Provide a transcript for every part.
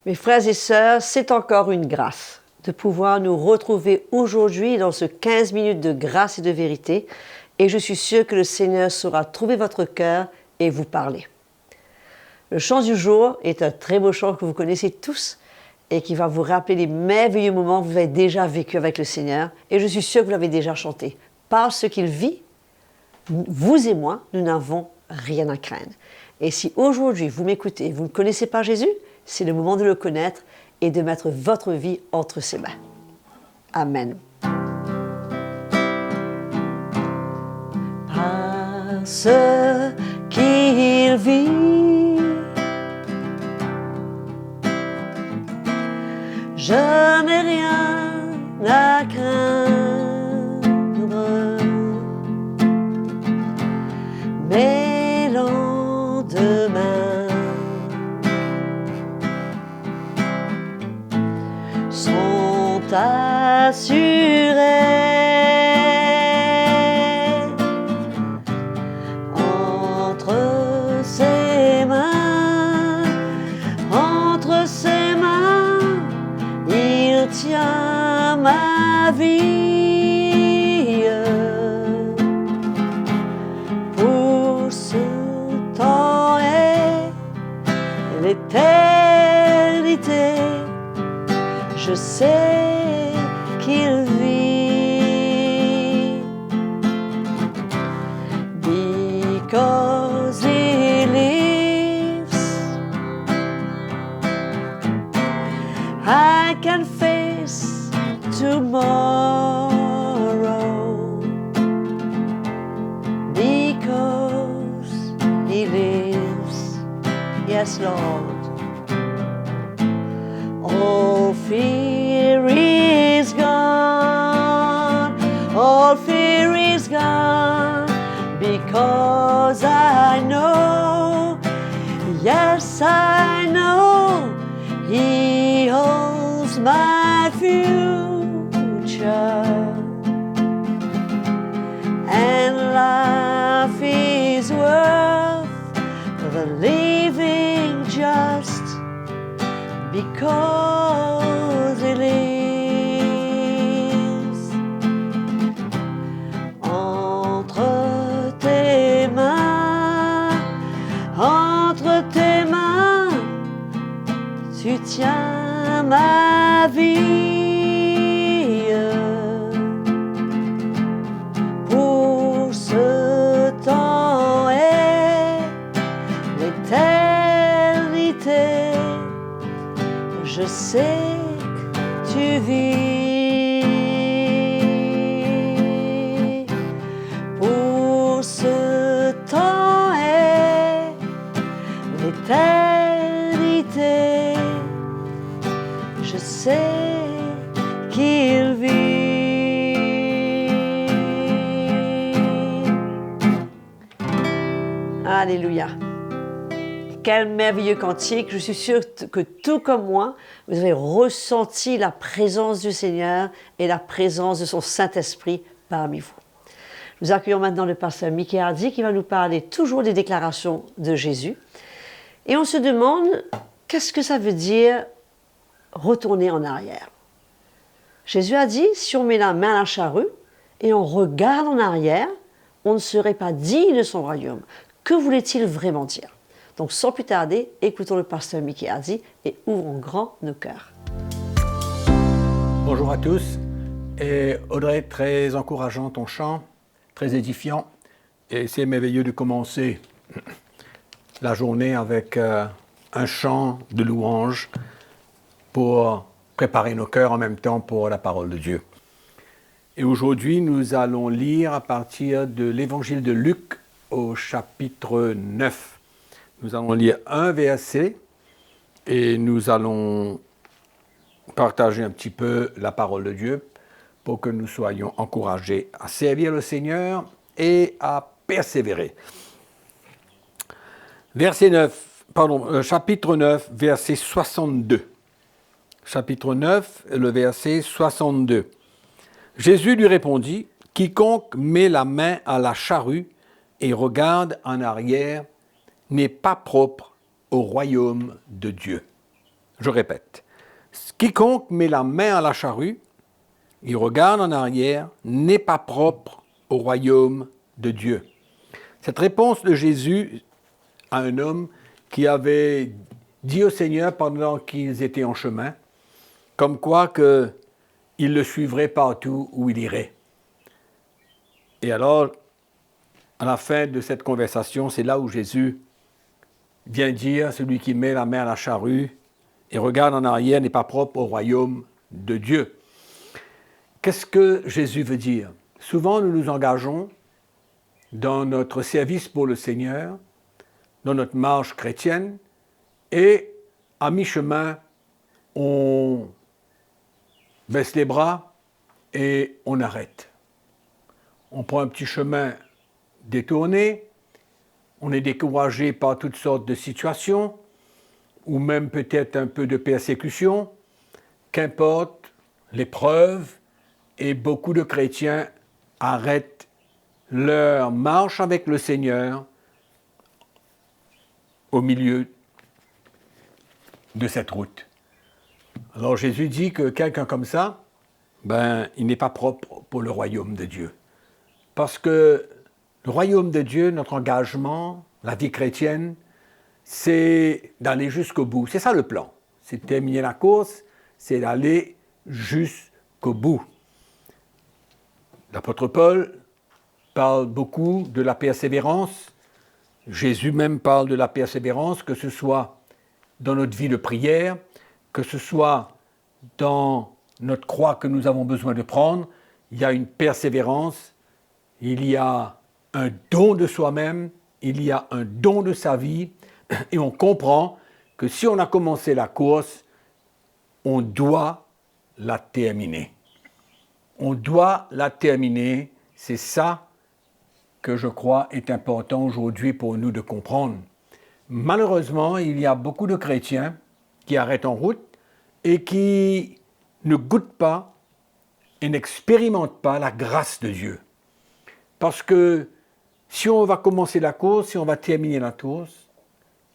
Mes frères et sœurs, c'est encore une grâce de pouvoir nous retrouver aujourd'hui dans ce 15 minutes de grâce et de vérité. Et je suis sûre que le Seigneur saura trouver votre cœur et vous parler. Le chant du jour est un très beau chant que vous connaissez tous et qui va vous rappeler les merveilleux moments que vous avez déjà vécus avec le Seigneur. Et je suis sûre que vous l'avez déjà chanté. Par ce qu'il vit, vous et moi, nous n'avons rien à craindre. Et si aujourd'hui vous m'écoutez et vous ne connaissez pas Jésus, c'est le moment de le connaître et de mettre votre vie entre ses mains. Amen. Parce qu'il vit, je n'ai rien à craindre. Mes lendemains sont assurés. Entre ses mains, il tient ma vie. Pour ce temps et l'éternité, je sais qu'il vit. Because he lives, I can face tomorrow. Because he lives, yes, Lord. All fear is gone, all fear is gone, because I know, yes I know, He holds my future, and life is worth the living just because He lives. Entre tes mains, tu tiens ma vie. Pour ce temps et l'éternité, je sais que tu vis. Pour ce temps et l'éternité, je sais qu'il vit. Alléluia. Quel merveilleux cantique. Je suis sûre que tout comme moi, vous avez ressenti la présence du Seigneur et la présence de son Saint-Esprit parmi vous. Nous accueillons maintenant le pasteur Mickey Hardy qui va nous parler toujours des déclarations de Jésus. Et on se demande, qu'est-ce que ça veut dire retourner en arrière? Jésus a dit, si on met la main à la charrue et on regarde en arrière, on ne serait pas digne de son royaume. Que voulait-il vraiment dire? Donc, sans plus tarder, écoutons le pasteur Mickey Hardy et ouvrons grand nos cœurs. Bonjour à tous. Et Audrey, très encourageant ton chant, très édifiant. Et c'est merveilleux de commencer la journée avec un chant de louange pour préparer nos cœurs en même temps pour la parole de Dieu. Et aujourd'hui, nous allons lire à partir de l'évangile de Luc au chapitre 9. Nous allons lire un verset et nous allons partager un petit peu la parole de Dieu pour que nous soyons encouragés à servir le Seigneur et à persévérer. Chapitre 9, verset 62. Chapitre 9, le verset 62. Jésus lui répondit, « Quiconque met la main à la charrue et regarde en arrière n'est pas propre au royaume de Dieu. » je répète, quiconque met la main à la charrue, il regarde en arrière, n'est pas propre au royaume de Dieu. Cette réponse de Jésus à un homme qui avait dit au Seigneur pendant qu'ils étaient en chemin, comme quoi qu'il le suivrait partout où il irait. Et alors, à la fin de cette conversation, c'est là où Jésus vient dire, celui qui met la main à la charrue et regarde en arrière n'est pas propre au royaume de Dieu. Qu'est-ce que Jésus veut dire? Souvent, nous nous engageons dans notre service pour le Seigneur, dans notre marche chrétienne, et à mi-chemin, on baisse les bras et on arrête. On prend un petit chemin détourné, on est découragé par toutes sortes de situations, ou même peut-être un peu de persécution, qu'importe, l'épreuve, et beaucoup de chrétiens arrêtent leur marche avec le Seigneur au milieu de cette route. Alors Jésus dit que quelqu'un comme ça, il n'est pas propre pour le royaume de Dieu. Parce que le royaume de Dieu, notre engagement, la vie chrétienne, c'est d'aller jusqu'au bout. C'est ça le plan. C'est de terminer la course, c'est d'aller jusqu'au bout. L'apôtre Paul parle beaucoup de la persévérance. Jésus même parle de la persévérance, que ce soit dans notre vie de prière, que ce soit dans notre croix que nous avons besoin de prendre. Il y a une persévérance, il y a un don de soi-même, il y a un don de sa vie, et on comprend que si on a commencé la course, on doit la terminer. On doit la terminer, c'est ça que je crois est important aujourd'hui pour nous de comprendre. Malheureusement, il y a beaucoup de chrétiens qui arrêtent en route et qui ne goûtent pas et n'expérimentent pas la grâce de Dieu. Parce que si on va commencer la course, si on va terminer la course,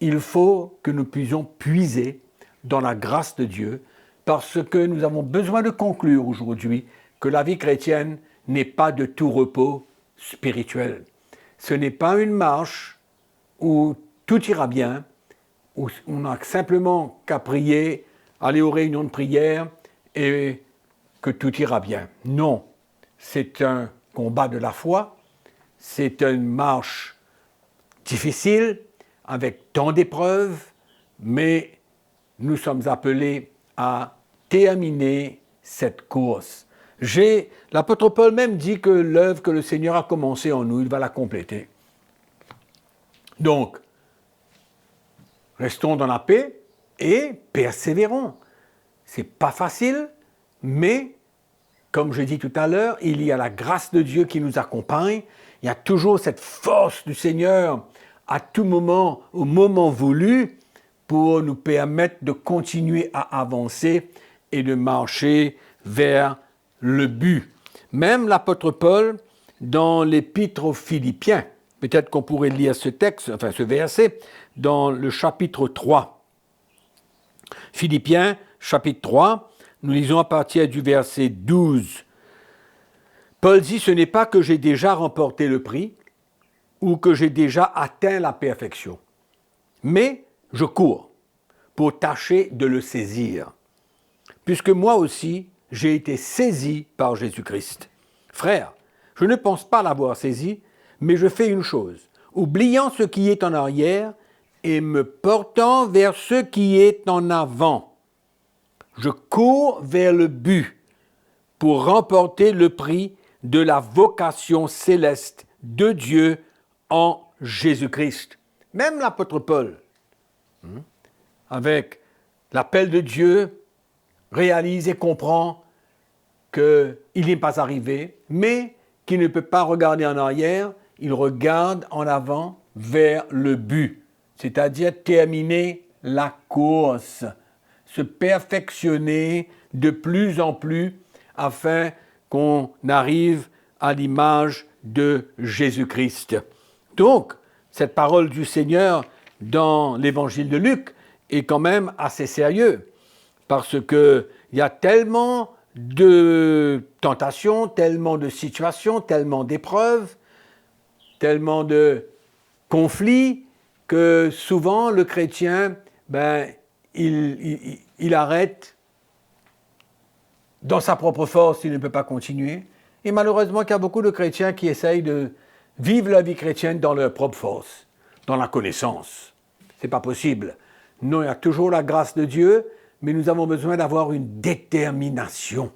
il faut que nous puissions puiser dans la grâce de Dieu parce que nous avons besoin de conclure aujourd'hui que la vie chrétienne n'est pas de tout repos spirituel. Ce n'est pas une marche où tout ira bien, où on n'a simplement qu'à prier, aller aux réunions de prière et que tout ira bien. Non, c'est un combat de la foi, c'est une marche difficile, avec tant d'épreuves, mais nous sommes appelés à terminer cette course. L'apôtre Paul même dit que l'œuvre que le Seigneur a commencée en nous, il va la compléter. Donc, restons dans la paix et persévérons. C'est pas facile, mais comme je dis tout à l'heure, il y a la grâce de Dieu qui nous accompagne. Il y a toujours cette force du Seigneur à tout moment, au moment voulu, pour nous permettre de continuer à avancer et de marcher vers le but. Même l'apôtre Paul, dans l'épître aux Philippiens, peut-être qu'on pourrait lire ce texte, enfin ce verset, dans le chapitre 3. Philippiens, chapitre 3, nous lisons à partir du verset 12. Paul dit, ce n'est pas que j'ai déjà remporté le prix ou que j'ai déjà atteint la perfection, mais je cours pour tâcher de le saisir, puisque moi aussi, j'ai été saisi par Jésus-Christ. Frère, je ne pense pas l'avoir saisi, mais je fais une chose, oubliant ce qui est en arrière et me portant vers ce qui est en avant. Je cours vers le but pour remporter le prix de la vocation céleste de Dieu en Jésus-Christ. Même l'apôtre Paul, avec l'appel de Dieu, réalise et comprend qu'il n'est pas arrivé, mais qu'il ne peut pas regarder en arrière, il regarde en avant vers le but, c'est-à-dire terminer la course, se perfectionner de plus en plus afin qu'on arrive à l'image de Jésus-Christ. Donc, cette parole du Seigneur dans l'évangile de Luc est quand même assez sérieux. parce qu'il y a tellement de tentations, tellement de situations, tellement d'épreuves, tellement de conflits, que souvent le chrétien, il arrête dans sa propre force, il ne peut pas continuer. Et malheureusement, il y a beaucoup de chrétiens qui essayent de vivre la vie chrétienne dans leur propre force, dans la connaissance. Ce n'est pas possible. Non, il y a toujours la grâce de Dieu, mais nous avons besoin d'avoir une détermination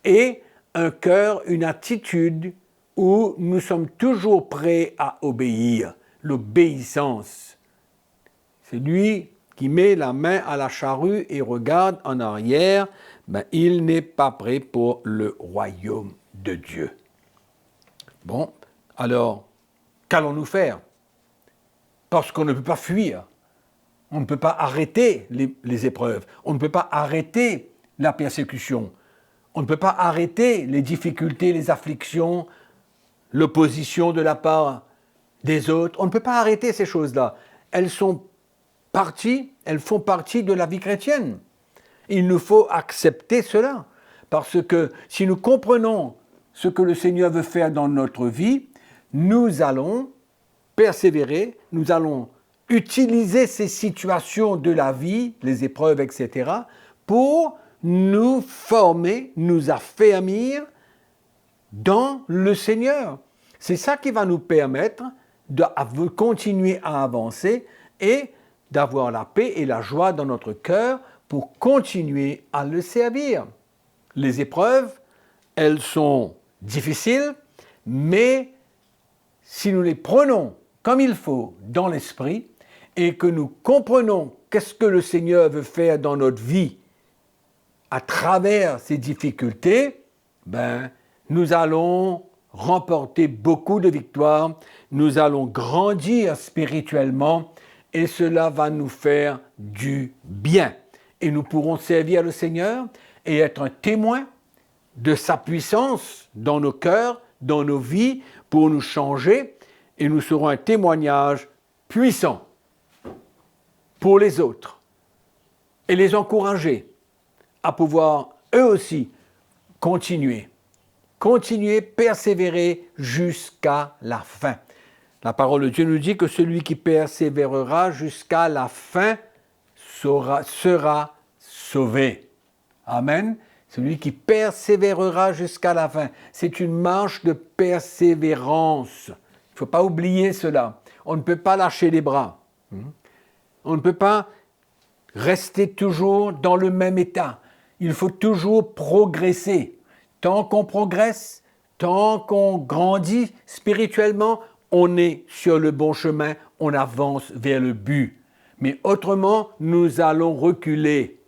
et un cœur, une attitude où nous sommes toujours prêts à obéir. L'obéissance. C'est lui qui met la main à la charrue et regarde en arrière, il n'est pas prêt pour le royaume de Dieu. Bon, alors, qu'allons-nous faire? Parce qu'on ne peut pas fuir. On ne peut pas arrêter les épreuves. On ne peut pas arrêter la persécution. On ne peut pas arrêter les difficultés, les afflictions, l'opposition de la part des autres. On ne peut pas arrêter ces choses-là. Elles font partie de la vie chrétienne. Il nous faut accepter cela. Parce que si nous comprenons ce que le Seigneur veut faire dans notre vie, nous allons persévérer, nous allons utiliser ces situations de la vie, les épreuves, etc., pour nous former, nous affermir dans le Seigneur. C'est ça qui va nous permettre de continuer à avancer et d'avoir la paix et la joie dans notre cœur pour continuer à le servir. Les épreuves, elles sont difficiles, mais si nous les prenons comme il faut dans l'esprit et que nous comprenons qu'est-ce que le Seigneur veut faire dans notre vie à travers ces difficultés, nous allons remporter beaucoup de victoires, nous allons grandir spirituellement et cela va nous faire du bien. Et nous pourrons servir le Seigneur et être un témoin de sa puissance dans nos cœurs, dans nos vies, pour nous changer, et nous serons un témoignage puissant pour les autres et les encourager à pouvoir eux aussi continuer, persévérer jusqu'à la fin. La parole de Dieu nous dit que celui qui persévérera jusqu'à la fin sera sauvé. Amen. Celui qui persévérera jusqu'à la fin. C'est une marche de persévérance. Il ne faut pas oublier cela. On ne peut pas lâcher les bras. On ne peut pas rester toujours dans le même état. Il faut toujours progresser. Tant qu'on progresse, tant qu'on grandit spirituellement, on est sur le bon chemin, on avance vers le but. Mais autrement, nous allons reculer.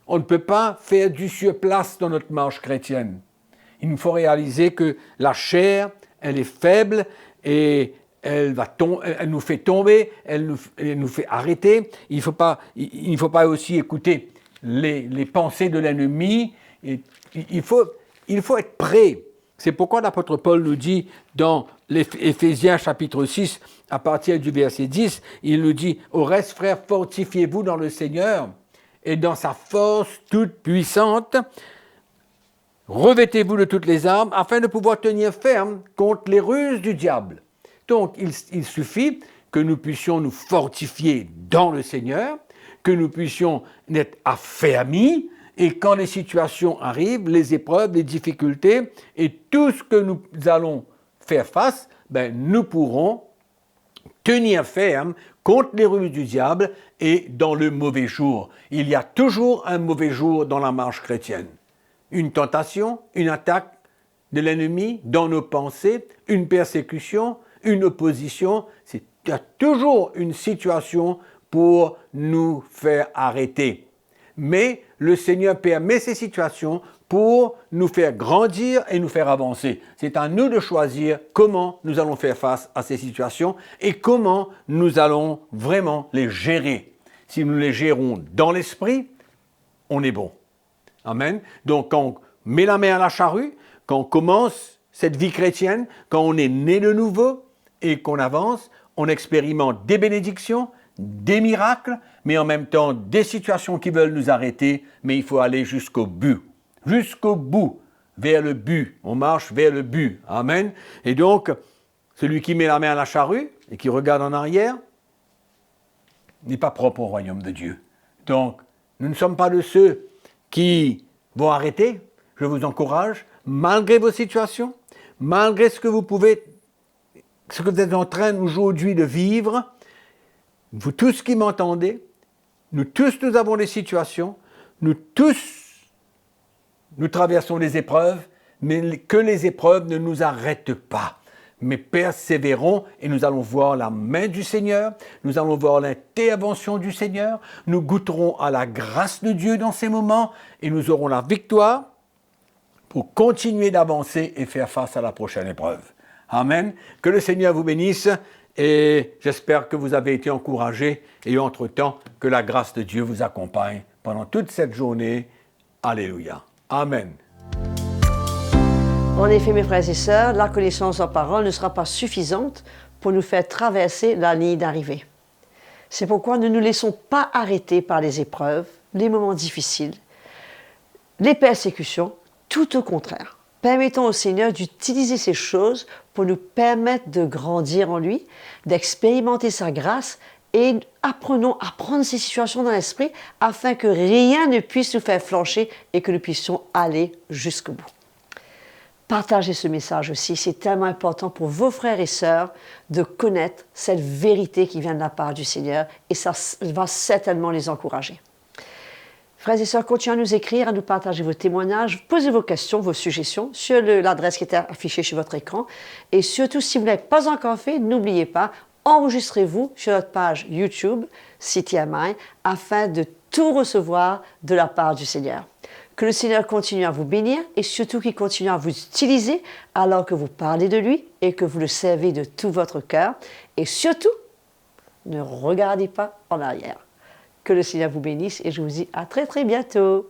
On ne peut pas faire du surplace dans notre marche chrétienne. Il nous faut réaliser que la chair, elle est faible et elle nous fait tomber, elle nous fait arrêter. Il ne faut pas aussi écouter les pensées de l'ennemi. Il faut être prêt. C'est pourquoi l'apôtre Paul nous dit dans Éphésiens chapitre 6, à partir du verset 10, il nous dit « Au reste, frères, fortifiez-vous dans le Seigneur et dans sa force toute puissante, revêtez-vous de toutes les armes afin de pouvoir tenir ferme contre les ruses du diable. » Donc, il suffit que nous puissions nous fortifier dans le Seigneur, que nous puissions être affermis, et quand les situations arrivent, les épreuves, les difficultés, et tout ce que nous allons faire face, nous pourrons tenir ferme contre les ruses du diable et dans le mauvais jour. Il y a toujours un mauvais jour dans la marche chrétienne. Une tentation, une attaque de l'ennemi dans nos pensées, une persécution, une opposition. Il y a toujours une situation pour nous faire arrêter. Mais le Seigneur permet ces situations pour nous faire grandir et nous faire avancer. C'est à nous de choisir comment nous allons faire face à ces situations et comment nous allons vraiment les gérer. Si nous les gérons dans l'esprit, on est bon. Amen. Donc quand on met la main à la charrue, quand on commence cette vie chrétienne, quand on est né de nouveau et qu'on avance, on expérimente des bénédictions, des miracles, mais en même temps des situations qui veulent nous arrêter, mais il faut aller jusqu'au but. Jusqu'au bout, vers le but. On marche vers le but. Amen. Et donc, celui qui met la main à la charrue et qui regarde en arrière n'est pas propre au royaume de Dieu. Donc, nous ne sommes pas de ceux qui vont arrêter. Je vous encourage, malgré vos situations, malgré ce que vous êtes en train aujourd'hui de vivre, vous tous qui m'entendez, nous tous nous avons des situations, nous traversons des épreuves, mais que les épreuves ne nous arrêtent pas. Mais persévérons et nous allons voir la main du Seigneur, nous allons voir l'intervention du Seigneur, nous goûterons à la grâce de Dieu dans ces moments et nous aurons la victoire pour continuer d'avancer et faire face à la prochaine épreuve. Amen. Que le Seigneur vous bénisse et j'espère que vous avez été encouragés et entre-temps que la grâce de Dieu vous accompagne pendant toute cette journée. Alléluia. Amen. En effet, mes frères et sœurs, la connaissance en parole ne sera pas suffisante pour nous faire traverser la ligne d'arrivée. C'est pourquoi ne nous laissons pas arrêter par les épreuves, les moments difficiles, les persécutions, tout au contraire. Permettons au Seigneur d'utiliser ces choses pour nous permettre de grandir en lui, d'expérimenter sa grâce et apprenons à prendre ces situations dans l'esprit afin que rien ne puisse nous faire flancher et que nous puissions aller jusqu'au bout. Partagez ce message aussi, c'est tellement important pour vos frères et sœurs de connaître cette vérité qui vient de la part du Seigneur et ça va certainement les encourager. Frères et sœurs, continuez à nous écrire, à nous partager vos témoignages, posez vos questions, vos suggestions sur l'adresse qui est affichée sur votre écran. Et surtout, si vous ne l'avez pas encore fait, n'oubliez pas, enregistrez-vous sur notre page YouTube, CTMI, afin de tout recevoir de la part du Seigneur. Que le Seigneur continue à vous bénir et surtout qu'il continue à vous utiliser alors que vous parlez de lui et que vous le servez de tout votre cœur. Et surtout, ne regardez pas en arrière. Que le Seigneur vous bénisse et je vous dis à très très bientôt.